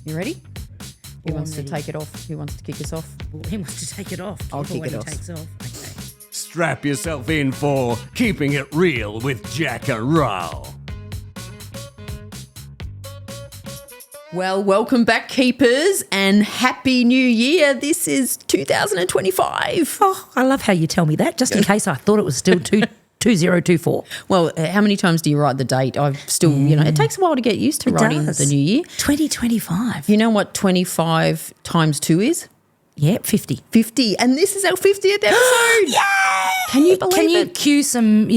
You ready? Who wants to take it off? Who wants to kick us off? Well, he wants to take it off. I'll kick it off. Takes off. Okay. Strap yourself in for Keeping It Real with Jac Ral. Well, welcome back, keepers, and Happy New Year. This is 2025. Oh, I love how you tell me that, just in case I thought it was still 2024. Well, how many times do you write the date? I've still, it takes a while to get used to writing the new year. 2025. You know what 25 times 2 is? Yeah, 50. 50, and this is our 50th episode. Yay! Can you believe Can you it? cue some,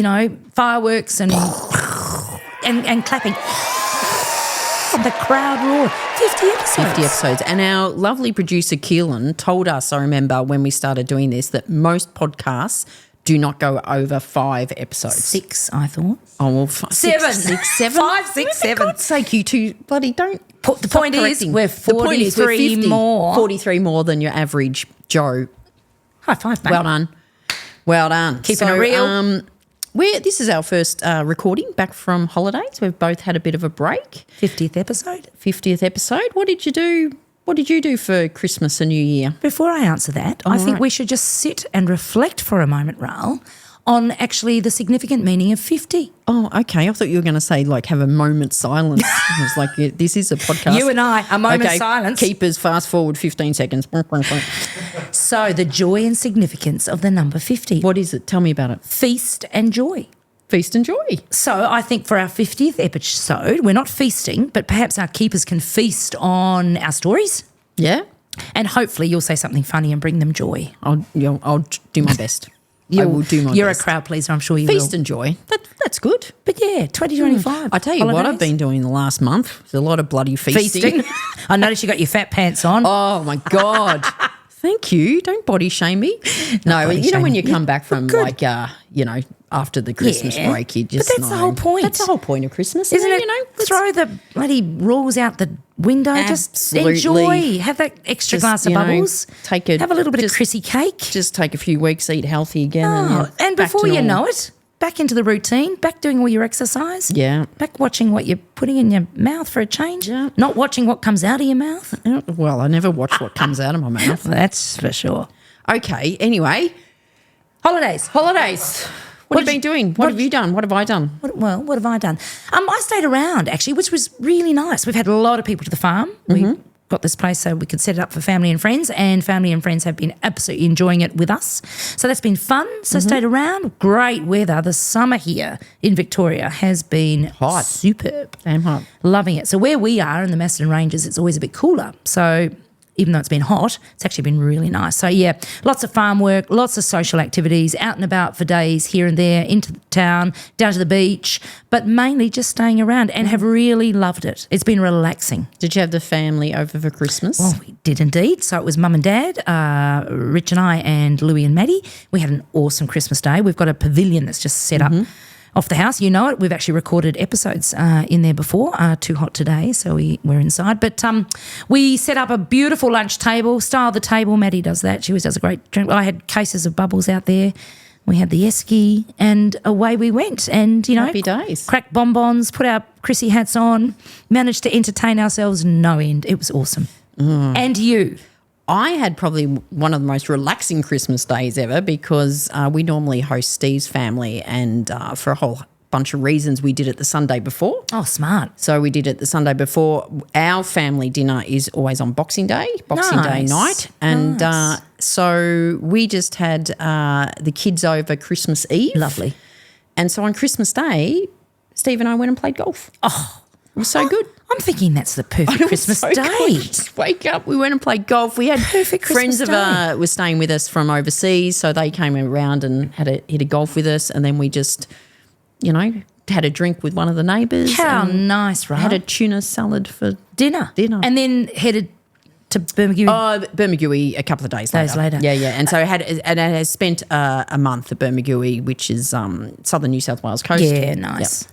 fireworks and clapping? The crowd roared. 50 episodes. 50 episodes. And our lovely producer, Keelan, told us, I remember when we started doing this, that most podcasts do not go over 5 episodes. 6, I thought. Oh, well, 7. 6, 7. 5, 6, 7. For God's sake, you two bloody don't. The point is, we're 43 we're 50, more. 43 more than your average Joe. High five, mate. Well done. Well done. Keeping it real. This is our first recording back from holidays. We've both had a bit of a break. 50th episode. 50th episode. What did you do? What did you do for Christmas and New Year? Before I answer that, I think we should just sit and reflect for a moment, Ral, on actually the significant meaning of 50. Oh, okay. I thought you were going to say, have a moment's silence. I was like, yeah, this is a podcast. You and I, a moment's silence. Keepers, fast forward 15 seconds. So the joy and significance of the number 50. What is it? Tell me about it. Feast and joy. Feast and joy. So I think for our 50th episode, we're not feasting, but perhaps our keepers can feast on our stories. Yeah. And hopefully you'll say something funny and bring them joy. I'll do my best. I will do my best. You're a crowd pleaser, I'm sure you will. Feast and joy. That's good. But yeah, 2025. I tell you what I've been doing the last month. There's a lot of bloody feasting. I noticed you got your fat pants on. Oh, my God. Thank you. Don't body shame me. No, when you come back from after the Christmas break, you just But that's the whole point. That's the whole point of Christmas, isn't it? Throw the bloody rules out the window. Absolutely. Just enjoy. Have that extra glass of bubbles. Have a little bit of Chrissy cake. Just take a few weeks, eat healthy again. And before you know it, back into the routine, back doing all your exercise. Yeah. Back watching what you're putting in your mouth for a change. Yeah. Not watching what comes out of your mouth. Well, I never watch what comes out of my mouth. That's for sure. Okay, anyway. Holidays. What have you been doing? What have you done? What have I done? What have I done? I stayed around, actually, which was really nice. We've had a lot of people to the farm. We got this place so we could set it up for family and friends, and family and friends have been absolutely enjoying it with us. So that's been fun. So stayed around. Great weather. The summer here in Victoria has been hot. Superb. Damn hot. Loving it. So where we are in the Macedon Ranges, it's always a bit cooler. So even though it's been hot, it's actually been really nice. So, yeah, lots of farm work, lots of social activities, out and about for days here and there, into the town, down to the beach, but mainly just staying around and have really loved it. It's been relaxing. Did you have the family over for Christmas? Well, we did indeed. So it was Mum and Dad, Rich and I, and Louie and Maddie. We had an awesome Christmas day. We've got a pavilion that's just set up off the house. You know it. We've actually recorded episodes in there before. Too hot today, so we're inside. But we set up a beautiful lunch table, style the table. Maddie does that. She always does a great drink. I had cases of bubbles out there. We had the esky, and away we went. And, Happy days. Cracked bonbons, put our Chrissy hats on, managed to entertain ourselves no end. It was awesome. And you? I had probably one of the most relaxing Christmas days ever because we normally host Steve's family, and for a whole bunch of reasons we did it the Sunday before. Oh, smart. So we did it the Sunday before. Our family dinner is always on Boxing Day night. And so we just had the kids over Christmas Eve. Lovely. And so on Christmas Day, Steve and I went and played golf. Oh. It was so good. I'm thinking that's the perfect Christmas day. Good. Just wake up. We went and played golf. We had perfect friends of were staying with us from overseas, so they came around and hit a golf with us, and then we just, had a drink with one of the neighbours. How nice, right? Had a tuna salad for dinner. And then headed to Bermagui? Bermagui a couple of days later. Yeah. And so I had spent a month at Bermagui, which is southern New South Wales coast. Yeah, nice.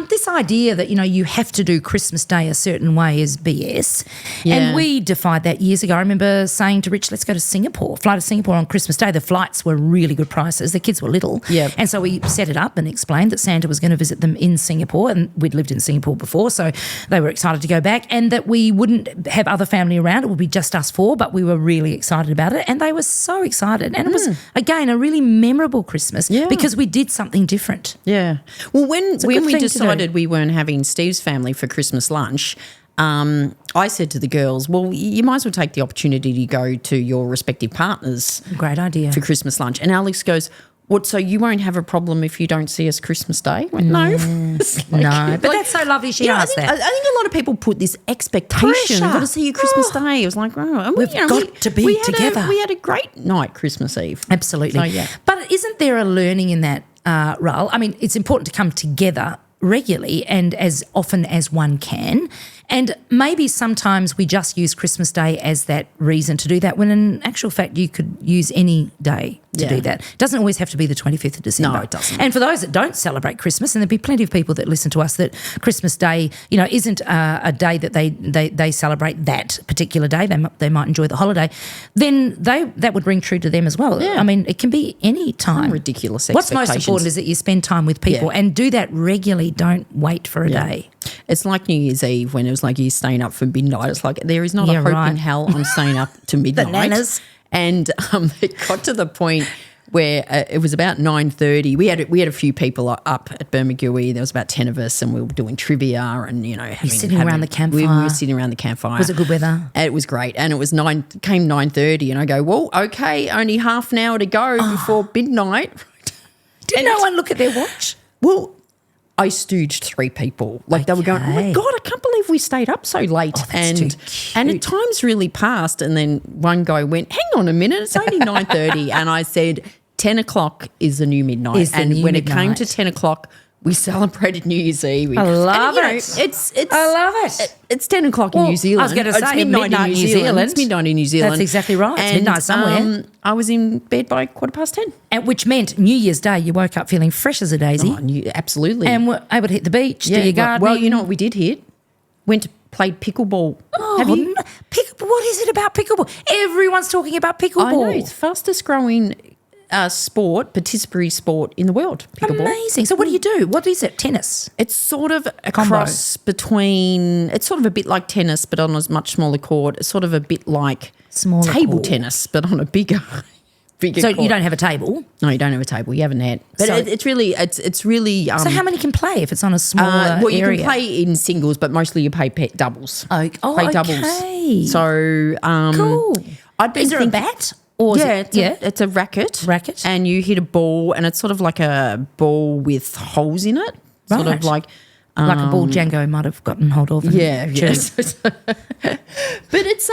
This idea that, you have to do Christmas Day a certain way is BS. Yeah. And we defied that years ago. I remember saying to Rich, let's go to Singapore. Fly to Singapore on Christmas Day. The flights were really good prices. The kids were little. Yeah. And so we set it up and explained that Santa was going to visit them in Singapore, and we'd lived in Singapore before, so they were excited to go back, and that we wouldn't have other family around. It would be just us four, but we were really excited about it, and they were so excited. And it was, again, a really memorable Christmas because we did something different. Yeah. Well, when we decided we weren't having Steve's family for Christmas lunch, I said to the girls, well, you might as well take the opportunity to go to your respective partners. Great idea. For Christmas lunch. And Alex goes, what, so you won't have a problem if you don't see us Christmas Day? I went, no. No, but that's so lovely she asked that. I think a lot of people put this expectation, I've got to see you Christmas Day. It was like, oh, and we've got to be together. We had a great night Christmas Eve. Absolutely. So, yeah. But isn't there a learning in that, Ral? I mean, it's important to come together regularly and as often as one can. And maybe sometimes we just use Christmas Day as that reason to do that, when in actual fact you could use any day to do that. It doesn't always have to be the 25th of December. No, it doesn't. And for those that don't celebrate Christmas, and there'll be plenty of people that listen to us that Christmas Day, isn't a day that they celebrate that particular day. They might enjoy the holiday. Then that would ring true to them as well. Yeah. I mean, it can be any time. Ridiculous What's expectations. most important is that you spend time with people and do that regularly. Don't wait for a day. It's like New Year's Eve when it was like you're staying up for midnight. It's like there is not a hope in hell I'm staying up to midnight. Bananas. And it got to the point where it was about 9:30. We had a few people up at Bermagui. There was about 10 of us, and we were doing trivia and sitting around the campfire. We were sitting around the campfire. Was it good weather? It was great, and it was 9:30, and I go, well, okay, only half an hour to go before midnight. Did no one look at their watch? Well, I stooged 3 people. Like they were going, oh my God, I can't believe we stayed up so late. Oh, that's too cute. And at times really passed. And then one guy went, hang on a minute, it's only 9:30. And I said, 10 o'clock is the new midnight. When it came to 10 o'clock, we celebrated New Year's Eve. I love it. I love it. It's 10 o'clock in New Zealand. I was going to say midnight in New Zealand. It's midnight in New Zealand. That's exactly right. It's midnight somewhere. I was in bed by 10:15. And which meant New Year's Day, you woke up feeling fresh as a daisy. Oh, absolutely. And were able to hit the beach, do your gardening. Well, you know what we did hit? Played pickleball. Oh, Have you? What is it about pickleball? Everyone's talking about pickleball. I know. It's fastest growing participatory sport in the world, pickleball. Amazing. So what do you do? What is it? Tennis? It's sort of a cross between, it's sort of a bit like tennis but on a much smaller court. It's sort of a bit like table tennis but on a bigger So court. you don't have a table? No, you don't have a table. You have a net. But it's really so how many can play if it's on a smaller well, you area? can play in singles, but mostly you play doubles. Play doubles. Okay. So cool. Is there a bat? Or it's a racket. And you hit a ball, and it's sort of like a ball with holes in it. Right. Sort of like a ball Django might have gotten hold of. Yes. But it's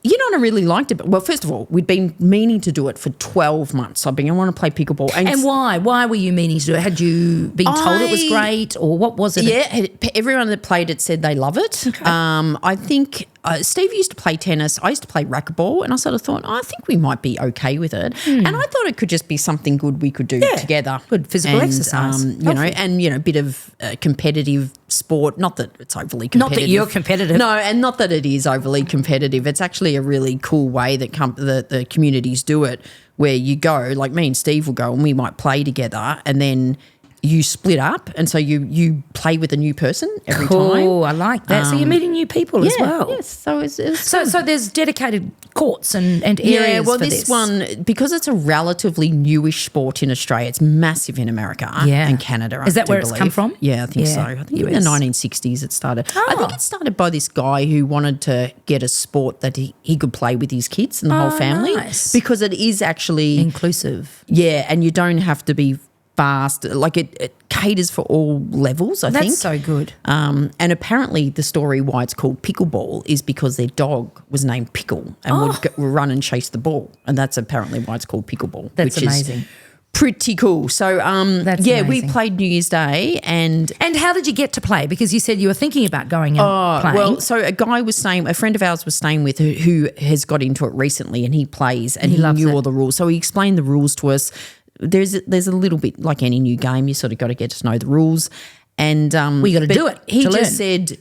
you know what I really liked it? Well, first of all, we'd been meaning to do it for 12 months. I want to play pickleball. And why? Why were you meaning to do it? Had you been told it was great, or what was it? Yeah, everyone that played it said they love it. Okay. I think Steve used to play tennis. I used to play racquetball, and I sort of thought, I think we might be okay with it. And I thought it could just be something good we could do together. Good physical exercise. A bit of competitive sport. Not that it's overly competitive. Not that you're competitive. No, and not that it is overly competitive. It's actually a really cool way that the communities do it, where you go, like me and Steve will go and we might play together, and then you split up, and so you play with a new person every time. Oh, I like that. So you're meeting new people as well. Yes. So so there's dedicated courts and areas for this. This one, because it's a relatively newish sport in Australia, it's massive in America and Canada. Is that where it's come from? Yeah, I think so. I think in the 1960s it started. I think it started by this guy who wanted to get a sport that he could play with his kids and the whole family. Nice. Because it is actually inclusive. Yeah, and you don't have to be fast. Like it caters for all levels, I think. That's so good. And apparently the story why it's called pickleball is because their dog was named Pickle and would run and chase the ball. And that's apparently why it's called pickleball. That's which amazing. Is Pretty cool. So, That's we amazing. played New Year's Day and how did you get to play? Because you said you were thinking about going and playing. well, so a friend of ours was staying with who has got into it recently, and he plays and he loves knew it. all the rules. So he explained the rules to us. There's a little bit like any new game, you sort of got to get to know the rules, and We gotta but do it He to just learn. said.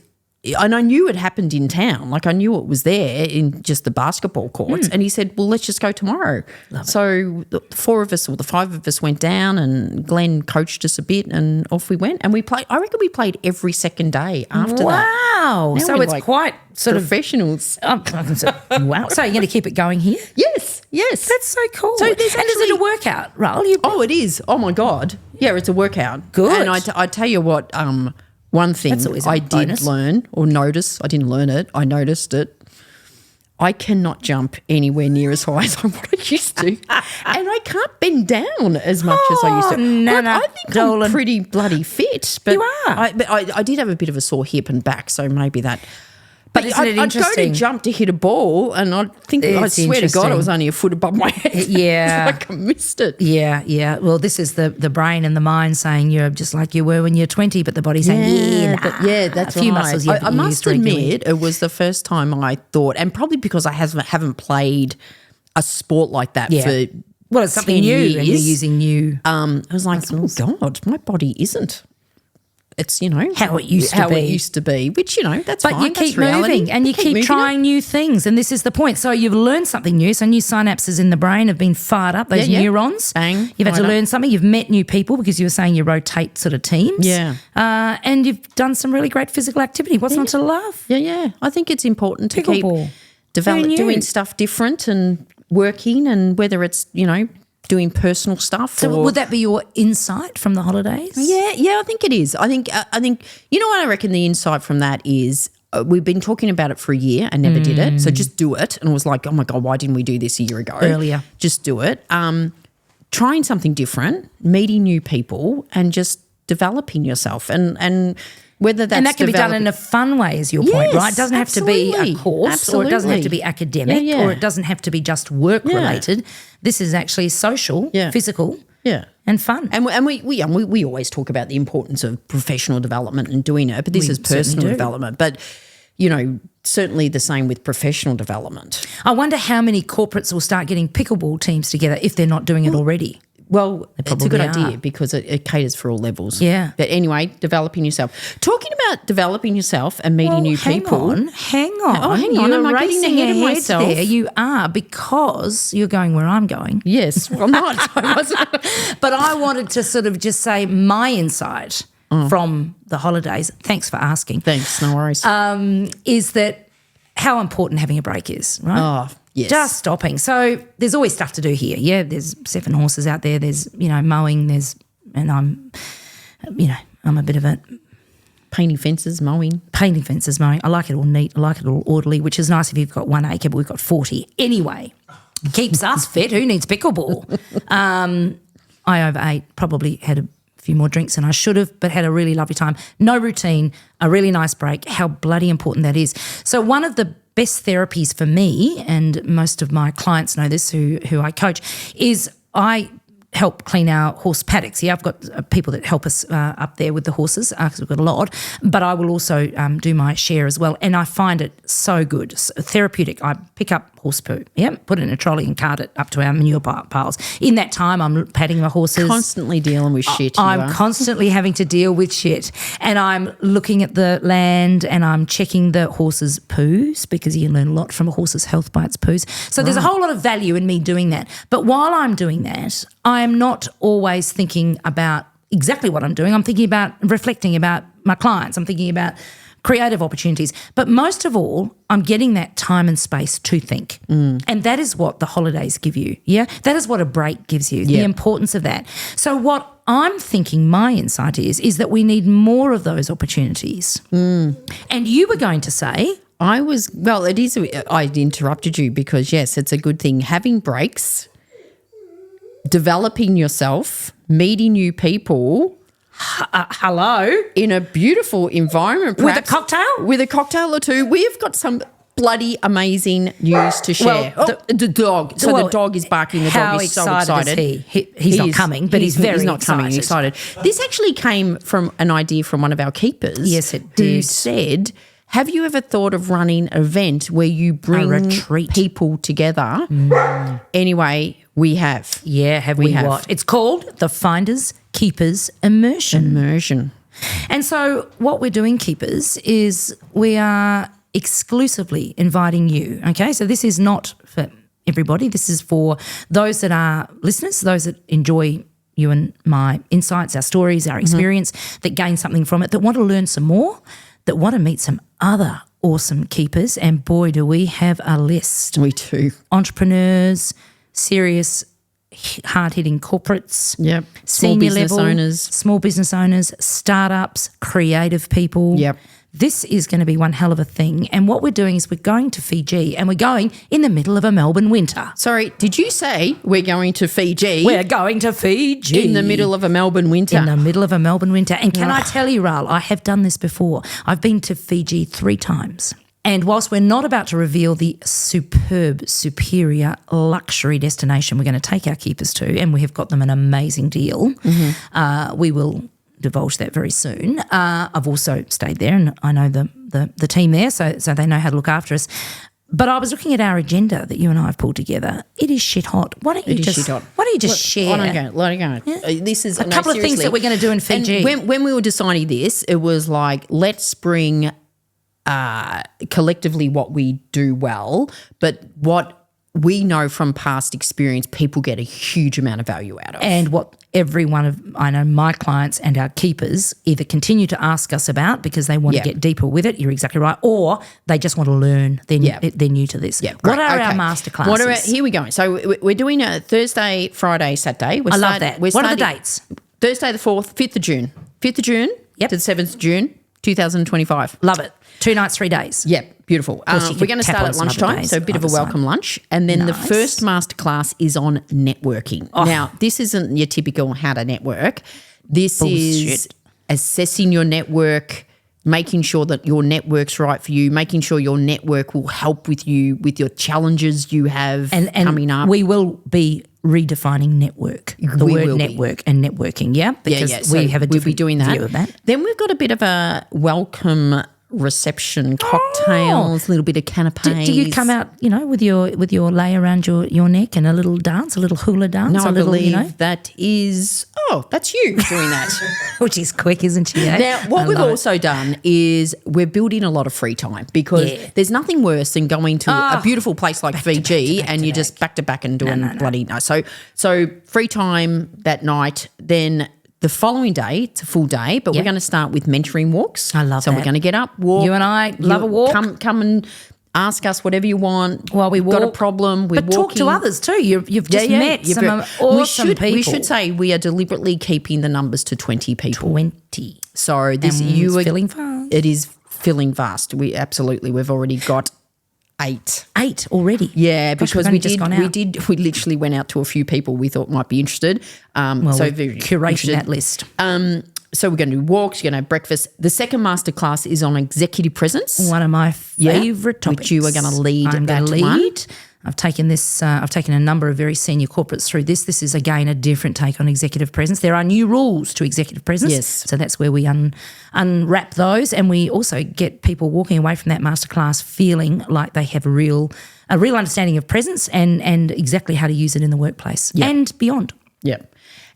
And I knew it happened in town. Like I knew it was there in just the basketball courts. And he said, well, let's just go tomorrow. So the 4 of us or the 5 of us went down and Glenn coached us a bit and off we went. And we played, I reckon we played every second day after that. Wow. Now So we're it's like quite sort of professionals. wow. So you're going to keep it going here? Yes. That's so cool. So and there's is it actually- a workout, Raul? Oh, it is. Oh, my God. Yeah, it's a workout. Good. And I tell you what, one thing That's always a I did bonus. learn or notice, I didn't learn it, I noticed it. I cannot jump anywhere near as high as what I used to. And I can't bend down as much as I used to. Nana, I think Dolan. I'm pretty bloody fit. But You are. But I did have a bit of a sore hip and back, so maybe that. But isn't it I'd go to interesting? jump to hit a ball and I think, I It's swear to God, interesting. it was only a foot above my head. Yeah. It's like I missed it. Yeah. Well, this is the brain and the mind saying you're just like you were when you're 20, but the body's saying, That's a few right. muscles you I haven't must used regularly. admit, it was the first time I thought, and probably because I haven't played a sport like that Yeah. for Well, it's something 10 new years. and you're using new. I was like, oh God, my body isn't. It's How it used to be. which that's But fine. you that's keep reality. moving and you keep moving trying new things. And this is the point. So you've learned something new. So new synapses in the brain have been fired up, those Yeah, yeah. neurons. Bang, You've had to fired up. learn something. You've met new people because you were saying you rotate sort of teams. Yeah. And you've done some really great physical activity. What's not to love? Yeah. I think it's important to keep Pickleball. Very new. doing stuff different and working, and whether it's doing personal stuff. So or, would that be your insight from the holidays? Yeah, I think it is. I think what I reckon the insight from that is we've been talking about it for a year and never did it. So just do it. And it was like, oh my God, why didn't we do this a year ago? Earlier. Just do it. Trying something different, meeting new people, and just developing yourself. And whether that's And that can be done in a fun way, is your point, Yes, right? It doesn't have to be a absolutely. course, or it doesn't have to be academic, Yeah, yeah. or it doesn't have to be just work related. This is actually social, Yeah. physical, Yeah. and fun. And we always talk about the importance of professional development and doing it, but this We is certainly personal do. development. But certainly the same with professional development. I wonder how many corporates will start getting pickleball teams together if they're not doing it already. Well, it's a good probably idea are. because it caters for all levels. Yeah. But anyway, developing yourself. Talking about developing yourself and meeting new people. Hang on. Oh, hang on. You're Am I getting racing ahead of myself? there. You are, because you're going where I'm going. Yes, well, not. I wasn't. But I wanted to sort of just say my insight from the holidays, thanks for asking, Thanks, no worries. is that how important having a break is, right? Oh, yes. Just stopping. So there's always stuff to do here. Yeah, there's 7 horses out there. There's, mowing. And I'm a bit of a Painting fences, mowing. painting fences, mowing. I like it all neat. I like it all orderly, which is nice if you've got 1 acre, but we've got 40. Anyway, keeps us fit. Who needs pickleball? I overate, probably had a few more drinks than I should have, but had a really lovely time. No routine, a really nice break. How bloody important that is. So one of the best therapies for me, and most of my clients know this who I coach, is I help clean our horse paddocks. Yeah, I've got people that help us up there with the horses because we've got a lot, but I will also do my share as well. And I find it so good, therapeutic. I pick up horse poo, put it in a trolley and cart it up to our manure piles. In that time, I'm patting the horses. Constantly dealing with shit. I'm constantly having to deal with shit, and I'm looking at the land and I'm checking the horses' poos, because you can learn a lot from a horse's health by its poos. So there's a whole lot of value in me doing that. But while I'm doing that, I'm not always thinking about exactly what I'm doing. I'm thinking about reflecting about my clients. I'm thinking about creative opportunities. But most of all, I'm getting that time and space to think. And that is what the holidays give you. Yeah. That is what a break gives you, the importance of that. So what I'm thinking my insight is that we need more of those opportunities. And you were going to say, it is. I interrupted you because, yes, it's a good thing. Having breaks, developing yourself, meeting new people. hello, In a beautiful environment. with a perhaps, cocktail? With a cocktail or two. We have got some bloody amazing news to share. Well, the dog. So the dog is barking. The dog is so excited. Is he? He's not coming, but he's very not coming. Excited. This actually came from an idea from one of our keepers. Yes, it who did. said, have you ever thought of running an event where you bring people together? Anyway, we have. Yeah, have we what? It's called the Finders Keepers Immersion. And so what we're doing, Keepers, is we are exclusively inviting you, okay? So this is not for everybody. This is for those that are listeners, those that enjoy you and my insights, our stories, our experience, that gain something from it, that want to learn some more, that want to meet some other awesome keepers. And boy, do we have a list. We do. Entrepreneurs, serious, hard-hitting corporates, senior level, owners, small business owners, startups, creative people. Yep. This is going to be one hell of a thing. And what we're doing is we're going to Fiji, and we're going in the middle of a Melbourne winter. Sorry, did you say we're going to Fiji? We're going to Fiji. In the middle of a Melbourne winter. In the middle of a Melbourne winter. And can I tell you, Ral, I have done this before. I've been to Fiji 3 times. And whilst we're not about to reveal the superb, superior luxury destination we're going to take our keepers to, and we have got them an amazing deal, we will divulge that very soon. I've also stayed there, and I know the team there, so they know how to look after us. But I was looking at our agenda that you and I have pulled together. It is shit hot. Why don't you just share? Let it go. Yeah. This is a couple of things that we're going to do in Fiji. And when we were deciding this, it was like, let's bring collectively what we do well, but what we know from past experience, people get a huge amount of value out of. And what every one of, I know, my clients and our keepers either continue to ask us about because they want to get deeper with it, you're exactly right, or they just want to learn, they're new to this. What are our masterclasses? Here we go. So we're doing a Thursday, Friday, Saturday. I love that. What are the dates? Thursday the 4th, 5th of June. 5th of June to the 7th of June, 2025. Love it. 2 nights, 3 days. Yep, beautiful. We're going to start at lunchtime, so a bit of a welcome lunch. And then the first masterclass is on networking. Now, this isn't your typical how to network. This is assessing your network, making sure that your network's right for you, making sure your network will help with you with your challenges you have coming up. We will be redefining network, the word network and networking, because we have a different view of that. Then we've got a bit of a welcome reception, cocktails, a little bit of canapes. Do you come out, with your lei around your neck and a little dance, a little hula dance? No, I believe that is, that's you doing that. Which is quick, isn't she? Now, what we've also done is we're building a lot of free time because there's nothing worse than going to a beautiful place like Fiji and you're just back to back and doing bloody no. So free time that night, then the following day, it's a full day, but we're going to start with mentoring walks. I love that. So we're going to get up, walk. You and I love a walk. Come and ask us whatever you want. While we walk. Got a problem, we're walking. Talk to others too. You've just met some awesome people. We should say we are deliberately keeping the numbers to 20 people. 20. So this it's filling fast. It is filling fast. We've already got 8. 8 already? Yeah, because we literally went out to a few people we thought might be interested. So curating that list. So we're going to do walks, you're going to have breakfast. The second masterclass is on executive presence. One of my favourite topics. Which you are going to lead. I'm going to lead. I've taken this. I've taken a number of very senior corporates through this. This is again a different take on executive presence. There are new rules to executive presence. Yes. So that's where we unwrap those, and we also get people walking away from that masterclass feeling like they have a real understanding of presence and exactly how to use it in the workplace and beyond. Yep.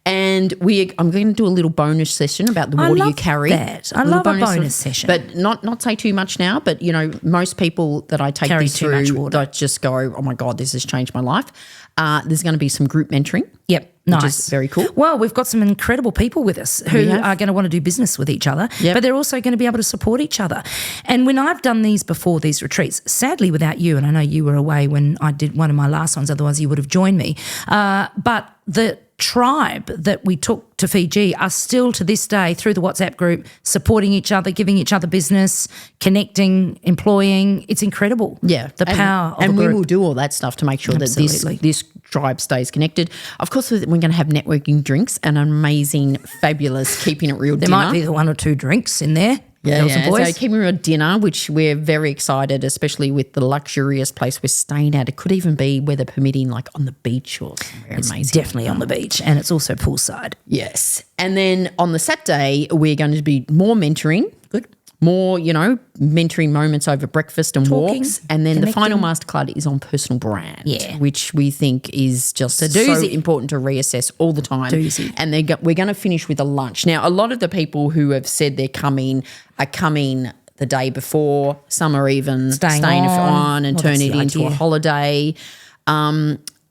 And I'm going to do a little bonus session about the water you carry. I love a bonus session. But not say too much now, but, most people that I take this through that just go, oh, my God, this has changed my life. There's going to be some group mentoring. Yep, nice. Which is very cool. Well, we've got some incredible people with us who are going to want to do business with each other, but they're also going to be able to support each other. And when I've done these before, these retreats, sadly without you, and I know you were away when I did one of my last ones, otherwise you would have joined me, but the tribe that we took to Fiji are still to this day through the WhatsApp group supporting each other, giving each other business, connecting, employing. It's incredible. Yeah. The power of and a group. we will do all that stuff to make sure that this tribe stays connected. Of course, we're going to have networking drinks and an amazing, fabulous Keeping It Real dinner. There might be the 1 or 2 drinks in there. girls and boys. So keeping real dinner, which we're very excited, especially with the luxurious place we're staying at. It could even be, weather permitting, like on the beach or somewhere amazing. Definitely on the beach, and it's also poolside. Yes. And then on the Saturday, we're going to be more mentoring. Good. More, mentoring moments over breakfast and Talking, walks. And then the final connecting. masterclass is on personal brand, Yeah. which we think is just so doozy. important to reassess all the time. Doozy. And we're going to finish with a lunch. Now, a lot of the people who have said they're coming are coming the day before. Some are even staying on and Well, turn that's it the into a idea. holiday.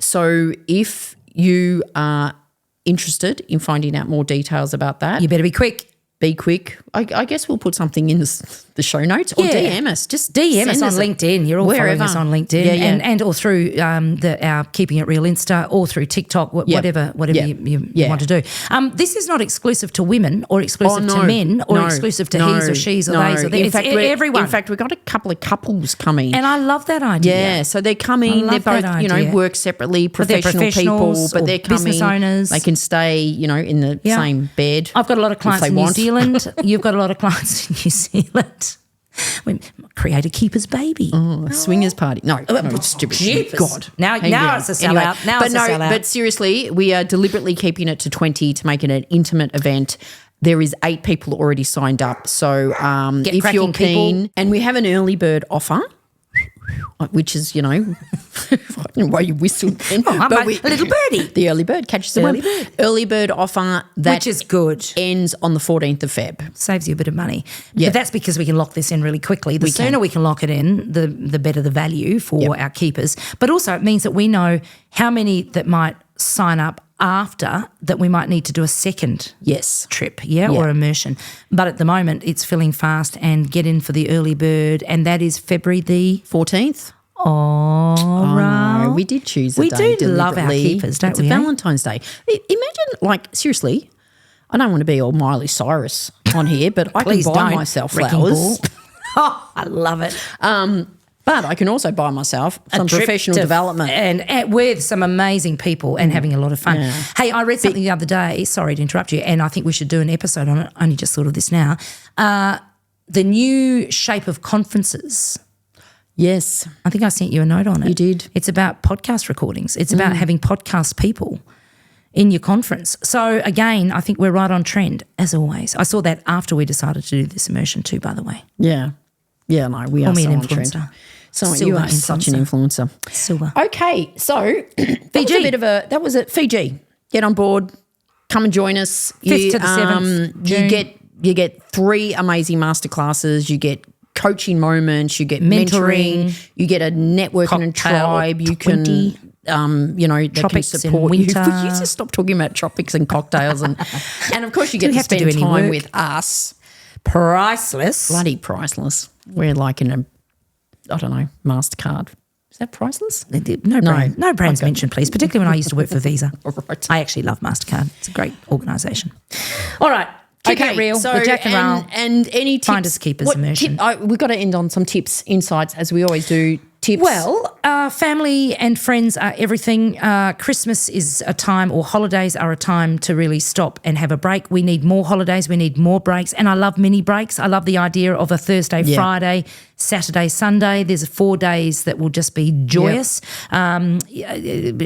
So if you are interested in finding out more details about that, You better be quick. be quick. I guess we'll put something in the show notes or Yeah. DM us. Just DM us send on a- LinkedIn. You're all wherever. following us on LinkedIn, Yeah, yeah. and or through our Keeping It Real Insta, or through TikTok, whatever Yeah. you Yeah. want to do. This is not exclusive to women or exclusive to men or exclusive to he's or she's or theys or they. It's everyone. In fact, we've got a couple of couples coming. And I love that idea. yeah, so they're coming. I They're love that both, idea. work separately, But they're professional people, professionals but or they're coming. business owners. They can stay, in the Yeah. same bed. I've got a lot of clients they in New want. Zealand. You've got a lot of clients in New Zealand. We create a keeper's baby. A swingers party. No, stupid. Jeepers. God. Now Hang down. it's a sellout. Now it's a sellout. But seriously, we are deliberately keeping it to 20 to make it an intimate event. There is 8 people already signed up. So Get if cracking, you're keen, people. and we have an early bird offer, which is, I don't know why you whistled then. I'm but a little birdie. The early bird catches the Early one. bird. Early bird offer that Which is good. ends on the 14th of Feb. Saves you a bit of money. Yeah. But that's because we can lock this in really quickly. The sooner we can lock it in, the better the value for our keepers. But also it means that we know how many that might sign up after that we might need to do a second Yes. trip, or immersion. But at the moment it's filling fast, and get in for the early bird, and that is February the 14th? right. No, we did choose a We day do love our deliberately. keepers, don't it's we, It's eh? Valentine's Day. Imagine, seriously, I don't want to be all Miley Cyrus on here, but I can Please buy don't. myself Wrecking flowers. ball. Oh, I love it. But I can also buy myself some trip professional to- development. and with some amazing people and having a lot of fun. Yeah. Hey, I read something the other day. Sorry to interrupt you, and I think we should do an episode on it. I only just thought of this now. The new shape of conferences. Yes. I think I sent you a note on it. You did. It's about podcast recordings. It's about having podcast people in your conference. So again, I think we're right on trend as always. I saw that after we decided to do this immersion too, by the way. Yeah. Yeah, no, we are Call me so an on trend. influencer. So you Silver are such an influencer. Silver. Okay, so Fiji. that was it. Fiji. Get on board. Come and join us. 5th to the 7th June. You get 3 amazing masterclasses. You get coaching moments. You get mentoring. You get a networking and Cocktail tribe. You 20. can. That Tropics can in support you. winter. You just stop talking about tropics and cocktails, and of course you get we to have to spend do any time work? with us. Priceless. Bloody priceless. We're like in a, I don't know, MasterCard. Is that priceless? No brands mentioned, please, particularly when I used to work for Visa. Right. I actually love MasterCard. It's a great organisation. All right. Keep it real. So, with Jac Ral. and any tips? Find us keepers immersion. We've got to end on some tips, insights, as we always do. Tips. Well, family and friends are everything. Christmas is a time, or holidays are a time to really stop and have a break. We need more holidays. We need more breaks. And I love mini breaks. I love the idea of a Thursday, Friday, Saturday, Sunday. There's 4 days that will just be joyous.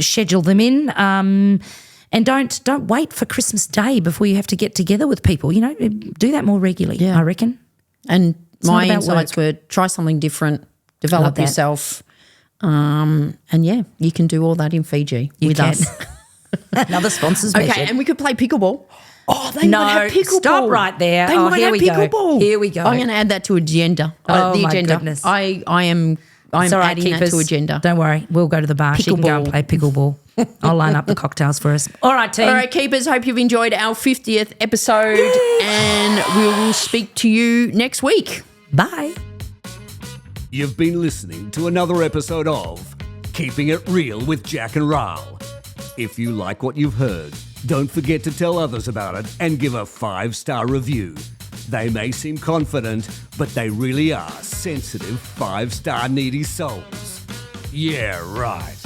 Schedule them in. And don't wait for Christmas Day before you have to get together with people. Do that more regularly, I reckon. And my not about insights were try something different, develop that. yourself. And you can do all that in Fiji with can. us. Another sponsor's Okay, measured. and we could play pickleball. Oh, they No, might have pickleball. stop right there. They Oh, might here have we go. pickleball. Here we go. I'm going to add that to agenda. Oh, the my agenda. goodness. I'm It's all right, adding that keepers. to agenda. Don't worry. We'll go to the bar. She can go and Pickleball. play pickleball. I'll line up the cocktails for us. All right, team. All right, keepers, hope you've enjoyed our 50th episode, and we will speak to you next week. Bye. You've been listening to another episode of Keeping It Real with Jac and Ral. If you like what you've heard, don't forget to tell others about it and give a 5-star review. They may seem confident, but they really are sensitive 5-star needy souls. Yeah, right.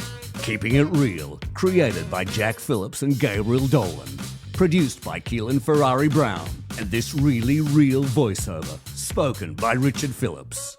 Keeping It Real, created by Jack Phillips and Gabriel Dolan. Produced by Keelan Ferrari Brown. And this really real voiceover spoken by Richard Phillips.